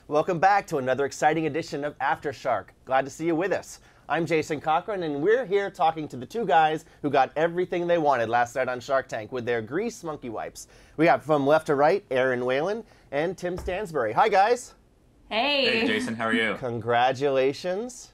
Welcome back to another exciting edition of AfterShark. Glad to see you with us. I'm Jason Cochran, and we're here talking to the two guys who got everything they wanted last night on Shark Tank with their grease monkey wipes. We got from left to right, Erin Whalen and Tim Stansbury. Hi, guys. Hey. Hey, Jason, how are you? Congratulations.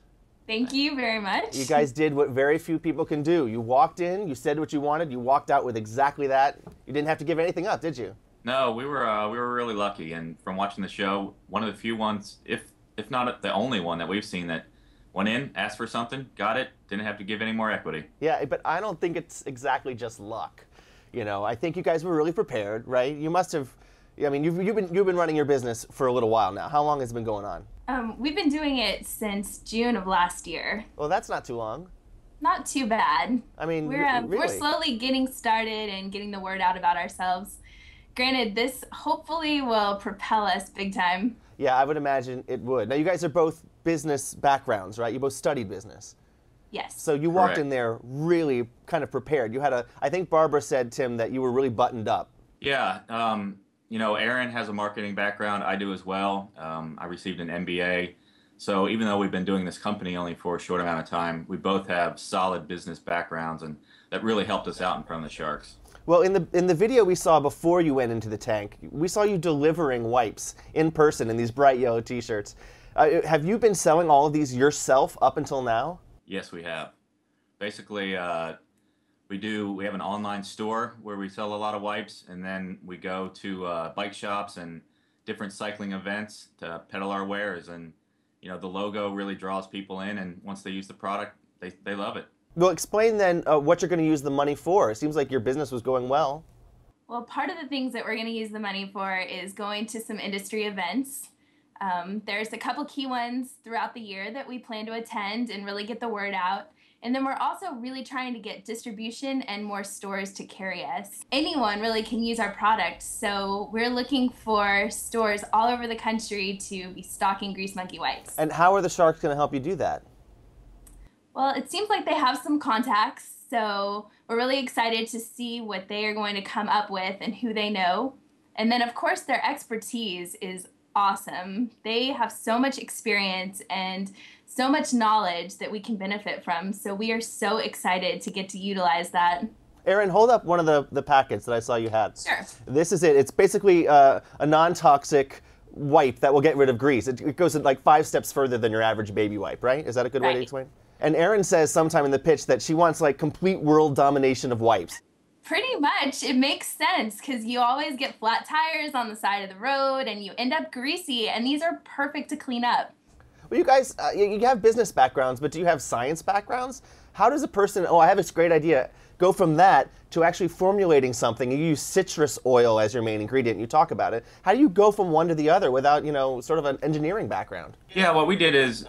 Thank you very much. You guys did what very few people can do. You walked in, you said what you wanted, you walked out with exactly that. You didn't have to give anything up, did you? No, we were really lucky, and from watching the show, one of the few ones, if not the only one that we've seen that went in, asked for something, got it, didn't have to give any more equity. Yeah, but I don't think it's exactly just luck. You know, I think you guys were really prepared, right? You must have. I mean, you've been running your business for a little while now. How long has it been going on? We've been doing it since June of last year. Well, that's not too long. Not too bad. I mean, we're really. slowly getting started and getting the word out about ourselves. Granted, this hopefully will propel us big time. Yeah, I would imagine it would. Now, you guys are both business backgrounds, right? You both studied business. Yes. So you walked in there really kind of prepared. You had I think Barbara said, Tim, that you were really buttoned up. Yeah, you know, Erin has a marketing background. I do as well. I received an MBA. So even though we've been doing this company only for a short amount of time, we both have solid business backgrounds, and that really helped us out in front of the Sharks. Well, in the video we saw before you went into the tank, we saw you delivering wipes in person in these bright yellow T-shirts. Have you been selling all of these yourself up until now? Yes, we have. Basically, we have an online store where we sell a lot of wipes, and then we go to bike shops and different cycling events to peddle our wares. And you know, the logo really draws people in, and once they use the product, they love it. Well, explain then what you're going to use the money for. It seems like your business was going well. Well, part of the things that we're going to use the money for is going to some industry events. There's a couple key ones throughout the year that we plan to attend and really get the word out. And then we're also really trying to get distribution and more stores to carry us. Anyone really can use our product, so we're looking for stores all over the country to be stocking grease monkey wipes. And how are the Sharks going to help you do that? Well, it seems like they have some contacts, so we're really excited to see what they are going to come up with and who they know. And then, of course, their expertise is awesome. They have so much experience and so much knowledge that we can benefit from, so we are so excited to get to utilize that. Erin, hold up one of the packets that I saw you had. Sure. This is it. It's basically a non-toxic wipe that will get rid of grease. It goes like 5 steps further than your average baby wipe, right? Is that a good way to explain? And Erin says sometime in the pitch that she wants like complete world domination of wipes. Pretty much. It makes sense because you always get flat tires on the side of the road and you end up greasy, and these are perfect to clean up. Well, you guys, you have business backgrounds, but do you have science backgrounds? How does a person, oh, I have this great idea, go from that to actually formulating something? You use citrus oil as your main ingredient, and you talk about it. How do you go from one to the other without, you know, sort of an engineering background? Yeah, what we did is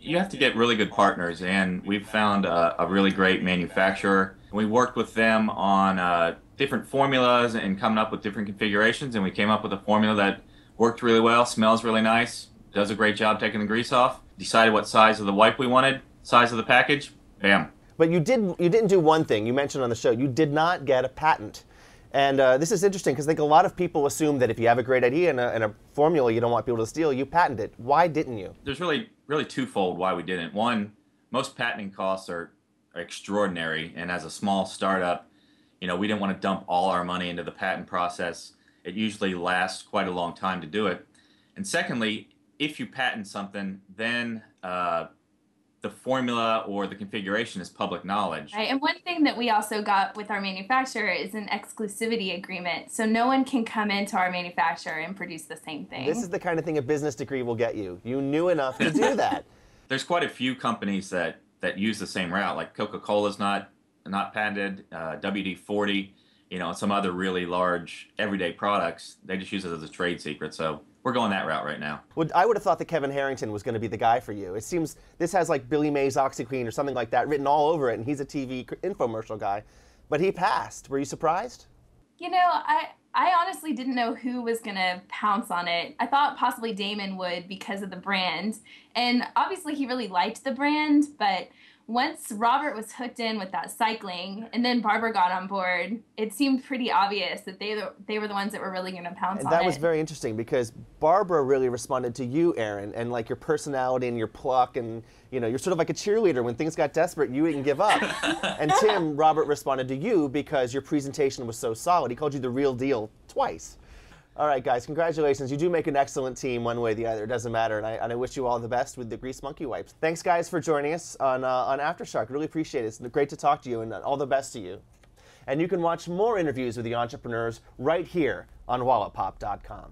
you have to get really good partners, and we've found a really great manufacturer. We worked with them on different formulas and coming up with different configurations, and we came up with a formula that worked really well, smells really nice, does a great job taking the grease off. Decided what size of the wipe we wanted, size of the package, bam. But you didn't do one thing you mentioned on the show. You did not get a patent. And this is interesting because I think a lot of people assume that if you have a great idea and a formula you don't want people to steal, you patent it. Why didn't you? There's really twofold why we didn't. One, most patenting costs are extraordinary, and as a small startup, you know, we didn't want to dump all our money into the patent process. It usually lasts quite a long time to do it. And secondly, if you patent something, then the formula or the configuration is public knowledge. Right. And one thing that we also got with our manufacturer is an exclusivity agreement. So no one can come into our manufacturer and produce the same thing. This is the kind of thing a business degree will get you. You knew enough to do that. There's quite a few companies that use the same route, like Coca-Cola's not patented, WD-40, you know, and some other really large everyday products. They just use it as a trade secret. So we're going that route right now. Well, I would have thought that Kevin Harrington was going to be the guy for you. It seems this has like Billy Mays OxyClean or something like that written all over it, and he's a TV infomercial guy. But he passed. Were you surprised? You know, I honestly didn't know who was going to pounce on it. I thought possibly Damon would because of the brand. And obviously he really liked the brand, but once Robert was hooked in with that cycling and then Barbara got on board, it seemed pretty obvious that they were the ones that were really going to pounce on it. And that was very interesting because Barbara really responded to you, Erin, and like your personality and your pluck, and you know, you're sort of like a cheerleader. When things got desperate, you didn't give up. And Tim, Robert responded to you because your presentation was so solid. He called you the real deal twice. All right, guys, congratulations. You do make an excellent team one way or the other. It doesn't matter, and I wish you all the best with the Grease Monkey Wipes. Thanks, guys, for joining us on AfterShark. Really appreciate it. It's great to talk to you, and all the best to you. And you can watch more interviews with the entrepreneurs right here on walletpop.com.